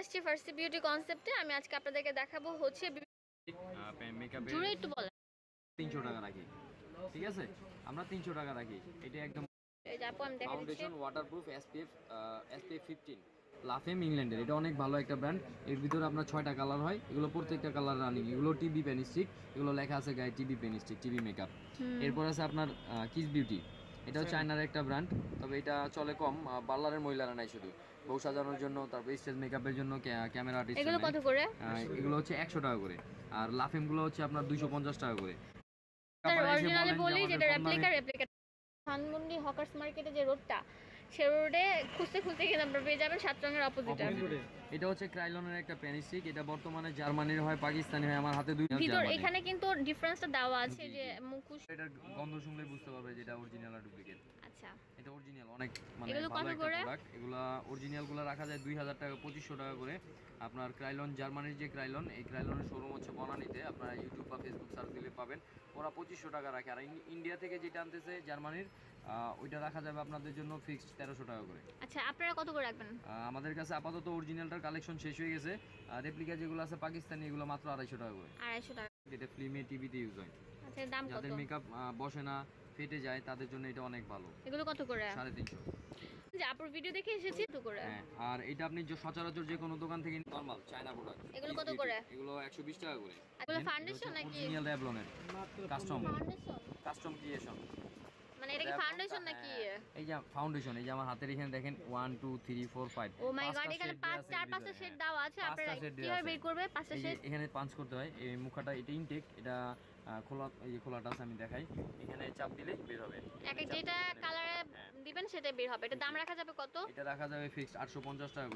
আসছি first beauty কনসেপ্টে। আমি আজকে আপনাদেরকে দেখাবো হচ্ছে মেকআপে জুড়ে একটু বলেন। 300 টাকা রাখি, ঠিক আছে? আমরা 300 টাকা রাখি। এটা একদম এই যে আপু আমি দেখা দিচ্ছি। ফাউন্ডেশন ওয়াটারপ্রুফ SPF 15 লাফেম ইংল্যান্ডের। এটা অনেক ভালো একটা ব্র্যান্ড। এর ভিতরে আপনার 6টা কালার হয়, এগুলো প্রত্যেকটা কালার রানিং। এগুলো টিবি পেন স্টিক, এগুলো লেখা আছে গায়ে TB pen stick, TB makeup. এরপর আছে আপনার কিস বিউটি, এটাও চায়নার একটা ব্র্যান্ড, তবে এটা চলে কম। পার্লারের মহিলারা নাই, শুধু বউ সাজানোর জন্য, তারপর স্টেজ মেকআপের জন্য, ক্যামেরা আর্টিস্ট। এগুলো কত করে? এগুলো হচ্ছে 100 টাকা করে, আর লাফেমগুলো হচ্ছে আপনার 250 টাকা করে। অরিজিনালি বলি যেটা রেপ্লিকা ধানমন্ডি হকার্স মার্কেটে যে রোডটা, সে রোডে খুঁজতে খুঁজতে কিন্তু আপনারা পেয়ে যাবেন 7 রঙের অপোজিটে। এটা হচ্ছে ক্রাইলনের একটা পেন স্টিক। এটা বর্তমানে জার্মানির হয়, পাকিস্তানি হয়। আমার হাতে দুইটা ভিতর এখানে কিন্তু ডিফারেন্সটা দেওয়া আছে যে মুখোশ। এটার গন্ধ শুনলে বুঝতে পারবে যে এটা অরিজিনাল আর ডুপ্লিকেট। আচ্ছা, এটা অরিজিনাল, অনেক মানে এগুলো ভালো কত একটা করে? প্রোডাক্ট। এগুলা অরিজিনালগুলো রাখা যায় 2000 টাকা, 2500 টাকা করে। আপনার ক্রাইলন, জার্মানির যে ক্রাইলন, এই ক্রাইলনের শোরুম হচ্ছে বনানীতে। আপনারা ইউটিউব বা ফেসবুক সার্চ দিলে পাবেন। ওরা 2500 টাকা রাখে। আর ইন্ডিয়া থেকে যেটা আনতেছে জার্মানির, ওইটা রাখা যাবে আপনাদের জন্য ফিক্সড 1300 টাকা করে। আচ্ছা, আপনারা কত করে রাখবেন? আমাদের কাছে আপাতত অরিজিনালটার কালেকশন শেষ হয়ে গেছে। রেপ্লিকা যেগুলো আছে পাকিস্তানি, এগুলো মাত্র 250 টাকা করে। 250 টাকা। এটা ফিল্মে, টিভিতে ইউজ হয়। আচ্ছা, এর দাম কত? যাদের মেকআপ বসে না, ফেটে যায়, তাদের জন্য এটা অনেক ভালো। এগুলো কত করে? 350। যে আপুর ভিডিও দেখে এসেছি তো করে। হ্যাঁ, আর এটা আপনি যে সচরাচর যে কোনো দোকান থেকে নরমাল চায়না প্রোডাক্ট। এগুলো কত করে? এগুলো 120 টাকা করে। এগুলো ফাউন্ডেশন নাকি? অরিজিনাল রেভলনের কাস্টম ফাউন্ডেশন কাস্টম ক্রিয়েশন। মানে এটা কি ফাউন্ডেশন নাকি? এই যে ফাউন্ডেশন, এই যে আমার হাতের এখানে দেখেন 1 2 3 4 5। ও মাই গড, এখানে 4-5টা শেড দেওয়া আছে। আপনারা কিভাবে বের করবে 5টা শেড? এখানে পাঞ্চ করতে হয়। এই মুখাটা এটা ইনটেক, এটা খোলা, এই যে খোলাটা আছে আমি দেখাই। এখানে চাপ দিলেই বের হবে। এক যেটা কালারে দিবেন সেটা বের হবে। এটা দাম রাখা যাবে কত? এটা রাখা যাবে ফিক্সড 850 টাকা।